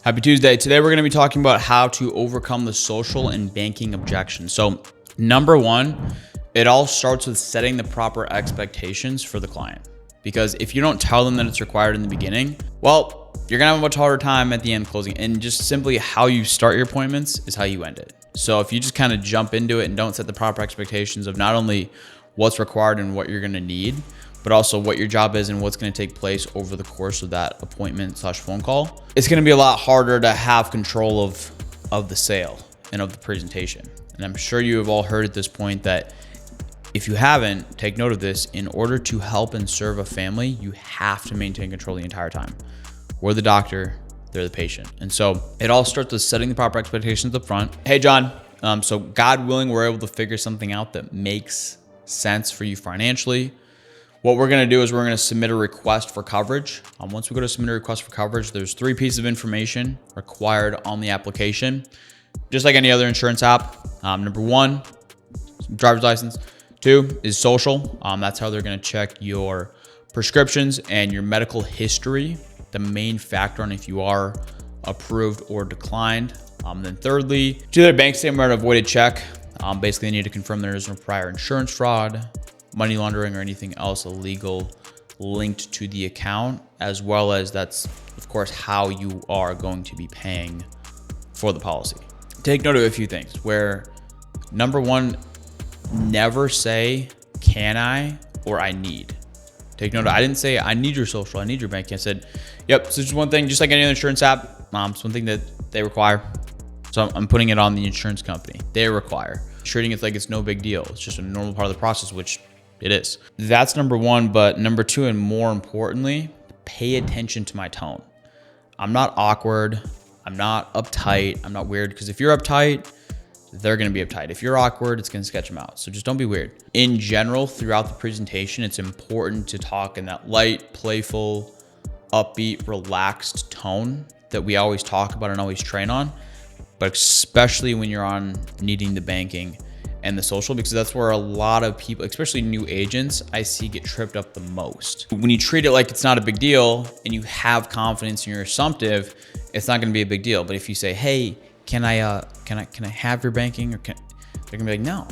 Happy Tuesday. Today we're going to be talking about how to overcome the social and banking objections. So number one, it all starts with setting the proper expectations for the client. Because if you don't tell them that it's required in the beginning, well, you're going to have a much harder time at the end closing. And just simply how you start your appointments is how you end it. So if you just kind of jump into it and don't set the proper expectations of not only what's required and what you're going to need, but also what your job is and what's going to take place over the course of that appointment/phone call, it's going to be a lot harder to have control of the sale and of the presentation. And I'm sure you have all heard at this point that if you haven't, take note of this. In order to help and serve a family, you have to maintain control the entire time. We're the doctor, they're the patient. And so it all starts with setting the proper expectations up front. Hey, John, so God willing, we're able to figure something out that makes sense for you financially. What we're going to do is we're going to submit a request for coverage. Once we go to submit a request for coverage, there's 3 pieces of information required on the application, just like any other insurance app. Number 1, driver's license. 2 is social. That's how they're going to check your prescriptions and your medical history, the main factor on if you are approved or declined. Then thirdly, do their bank statement or avoided check. Basically, they need to confirm there is no prior insurance fraud, money laundering, or anything else illegal linked to the account, as well as that's, of course, how you are going to be paying for the policy. Take note of a few things where, number 1, never say, can I, or I need. Take note of, I didn't say, I need your social, I need your bank. I said, yep, so just one thing, just like any other insurance app, it's one thing that they require. So I'm putting it on the insurance company. They require. Treating it like it's no big deal. It's just a normal part of the process, which it is. That's number 1, but number 2, and more importantly, pay attention to my tone. I'm not awkward. I'm not uptight. I'm not weird, because if you're uptight, they're going to be uptight. If you're awkward, it's going to sketch them out. So just don't be weird. In general, throughout the presentation, it's important to talk in that light, playful, upbeat, relaxed tone that we always talk about and always train on, but especially when you're on needing the banking and the social, because that's where a lot of people, especially new agents, I see get tripped up the most. When you treat it like it's not a big deal and you have confidence and you're assumptive, it's not going to be a big deal. But if you say, hey, can I have your banking? Or they're gonna be like, no,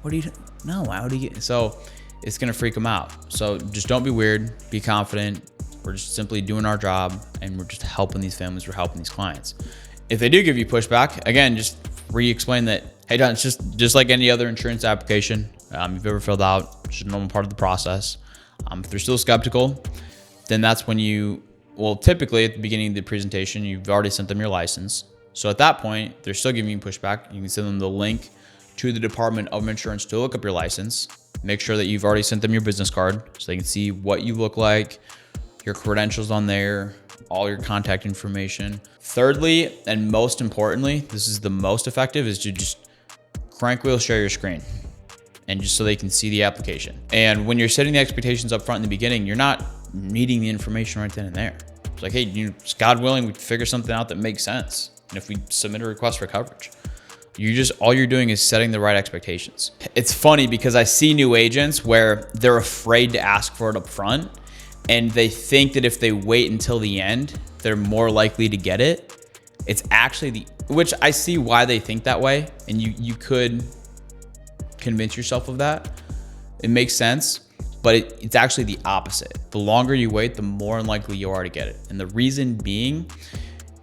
what do you, no, how do you get? So it's gonna freak them out. So just don't be weird, be confident. We're just simply doing our job and we're just helping these families, we're helping these clients. If they do give you pushback, again, just re-explain that, hey, Don, it's just like any other insurance application you've ever filled out. It's just a normal part of the process. If they're still skeptical, then that's when typically at the beginning of the presentation, you've already sent them your license. So at that point, they're still giving you pushback. You can send them the link to the Department of Insurance to look up your license. Make sure that you've already sent them your business card so they can see what you look like, your credentials on there, all your contact information. Thirdly, and most importantly, this is the most effective, is to just crank wheel share your screen, and just so they can see the application. And when you're setting the expectations up front in the beginning, you're not needing the information right then and there. It's like, hey, God willing, we figure something out that makes sense. And if we submit a request for coverage, all you're doing is setting the right expectations. It's funny because I see new agents where they're afraid to ask for it up front, and they think that if they wait until the end, they're more likely to get it. It's actually which I see why they think that way. And you could convince yourself of that. It makes sense, but it's actually the opposite. The longer you wait, the more unlikely you are to get it. And the reason being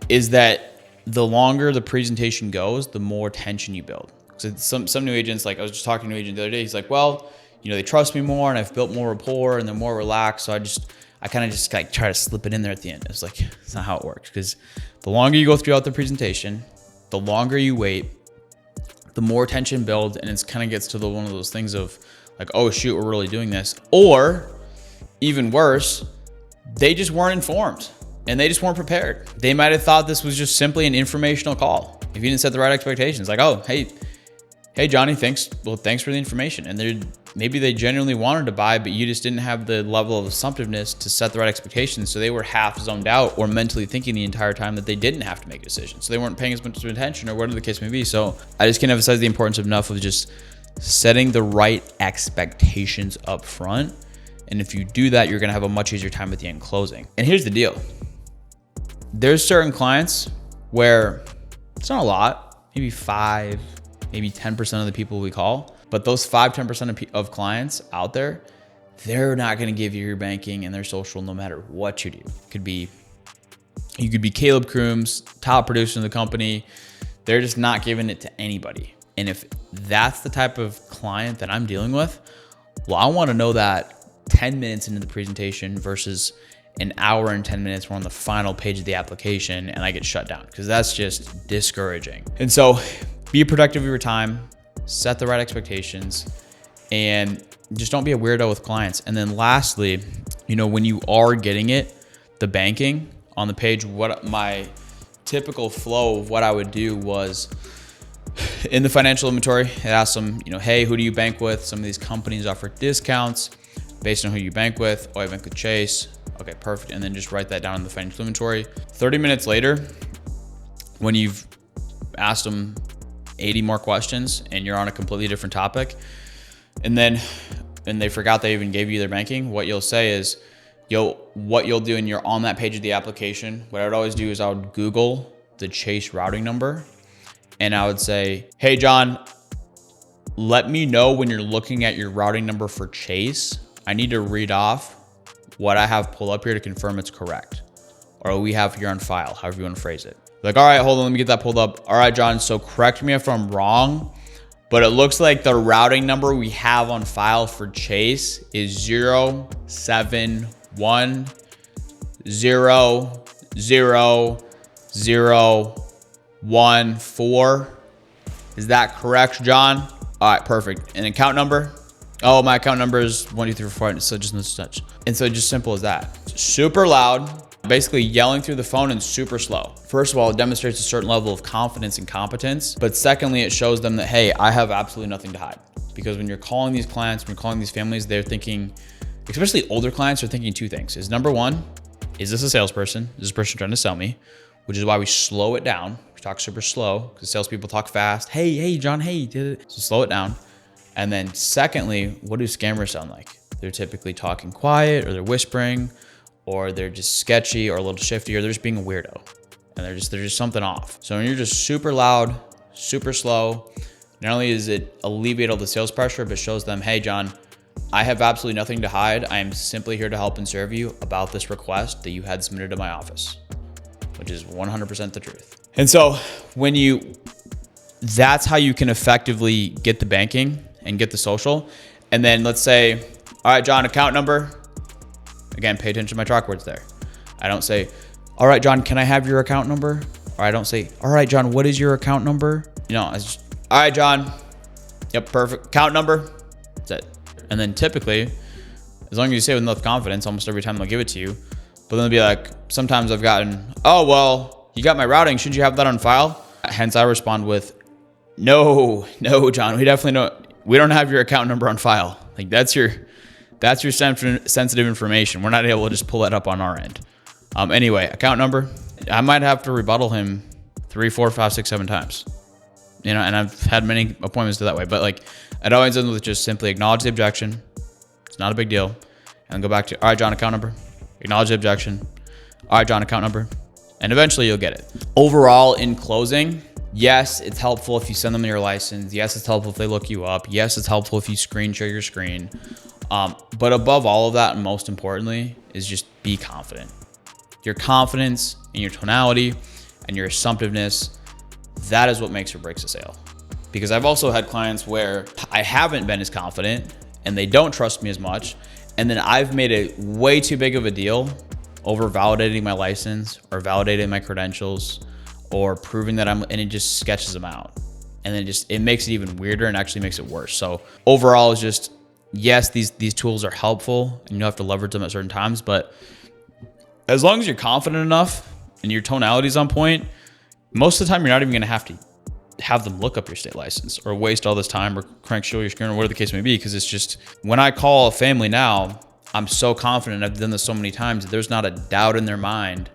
is that the longer the presentation goes, the more tension you build. So some new agents, like I was just talking to an agent the other day, he's like, well, they trust me more and I've built more rapport and they're more relaxed. So I kind of just like try to slip it in there at the end. It's like, it's not how it works, because the longer you go throughout the presentation, the longer you wait, the more tension builds, and it's kind of gets to one of those things of like, oh shoot, we're really doing this. Or even worse, they just weren't informed and they just weren't prepared. They might have thought this was just simply an informational call. If you didn't set the right expectations, like, oh, hey, Johnny, thanks for the information. And maybe they genuinely wanted to buy, but you just didn't have the level of assumptiveness to set the right expectations. So they were half zoned out or mentally thinking the entire time that they didn't have to make a decision. So they weren't paying as much attention or whatever the case may be. So I just can't emphasize the importance enough of just setting the right expectations up front. And if you do that, you're going to have a much easier time at the end closing. And here's the deal. there's certain clients where it's not a lot, maybe 5, maybe 10% of the people we call, but those 5-10% of clients out there, they're not going to give you your banking and their social no matter what you do. You could be Caleb Crooms, top producer in the company. They're just not giving it to anybody. And if that's the type of client that I'm dealing with, well, I want to know that 10 minutes into the presentation versus an hour and 10 minutes we're on the final page of the application and I get shut down, because that's just discouraging. And so be productive with your time, set the right expectations, and just don't be a weirdo with clients. And then lastly, when you are getting it, the banking on the page, what my typical flow of what I would do was in the financial inventory, it asks them, hey, who do you bank with? Some of these companies offer discounts based on who you bank with. Oh, I bank with Chase. Okay, perfect. And then just write that down in the financial inventory. 30 minutes later, when you've asked them 80 more questions and you're on a completely different topic, and they forgot they even gave you their banking, what you'll say is, what you'll do, and you're on that page of the application, what I would always do is I would Google the Chase routing number, and I would say, hey, John, let me know when you're looking at your routing number for Chase. I need to read off what I have pulled up here to confirm it's correct, or we have here on file, however you want to phrase it. Like, all right, hold on, let me get that pulled up. All right, John, so correct me if I'm wrong, but it looks like the routing number we have on file for Chase is 071000014. Is that correct, John? All right, perfect. And account number? Oh, my account number is 12345. So just no such. And so just simple as that. Super loud, basically yelling through the phone, and super slow. First of all, it demonstrates a certain level of confidence and competence. But secondly, it shows them that, hey, I have absolutely nothing to hide. Because when you're calling these clients, when you're calling these families, they're thinking, especially older clients, are thinking two things. Is number one, is this a salesperson? Is this person trying to sell me? Which is why we slow it down. We talk super slow because salespeople talk fast. Hey, John, hey, did it. So slow it down. And then secondly, what do scammers sound like? They're typically talking quiet, or they're whispering, or they're just sketchy or a little shifty, or they're just being a weirdo. And there's just something off. So when you're just super loud, super slow, not only does it alleviate all the sales pressure, but shows them, hey, John, I have absolutely nothing to hide. I am simply here to help and serve you about this request that you had submitted to my office, which is 100% the truth. And so that's how you can effectively get the banking and get the social. And then let's say, all right, John, account number. Again, pay attention to my talk words there. I don't say, all right, John, can I have your account number? Or I don't say, all right, John, what is your account number? I just, all right, John. Yep, perfect. Account number. That's it. And then typically, as long as you say it with enough confidence, almost every time they'll give it to you. But then they'll be like, sometimes I've gotten, oh, well, you got my routing. Shouldn't you have that on file? Hence, I respond with, no, John, we don't have your account number on file. Like that's your sensitive information. We're not able to just pull that up on our end. Anyway, account number, I might have to rebuttal him 3, 4, 5, 6, 7 times. And I've had many appointments to that way, but like it always ends with just simply acknowledge the objection. It's not a big deal. And go back to, all right, John, account number, acknowledge the objection. All right, John, account number. And eventually you'll get it. Overall, in closing, yes, it's helpful if you send them your license. Yes, it's helpful if they look you up. Yes, it's helpful if you screen share your screen. But above all of that, and most importantly, is just be confident. Your confidence in your tonality and your assumptiveness, that is what makes or breaks a sale. Because I've also had clients where I haven't been as confident and they don't trust me as much. And then I've made it way too big of a deal over validating my license or validating my credentials or proving that and it just sketches them out. And then it makes it even weirder and actually makes it worse. So overall, it's just, yes, these tools are helpful and you have to leverage them at certain times, but as long as you're confident enough and your tonality is on point, most of the time you're not even going to have them look up your state license or waste all this time or crank show your screen or whatever the case may be. Because it's just, when I call a family now, I'm so confident, I've done this so many times, that there's not a doubt in their mind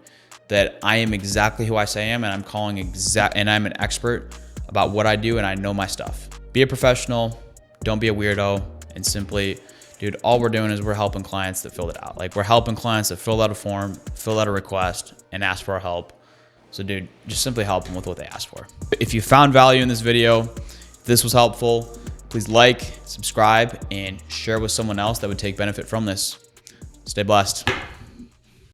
that I am exactly who I say I am, and I'm and I'm an expert about what I do and I know my stuff. Be a professional, don't be a weirdo, and simply dude, all we're doing is we're helping clients that filled it out. Like we're helping clients that filled out a form, filled out a request, and asked for our help. So dude, just simply help them with what they asked for. If you found value in this video, if this was helpful, please like, subscribe, and share with someone else that would take benefit from this. Stay blessed.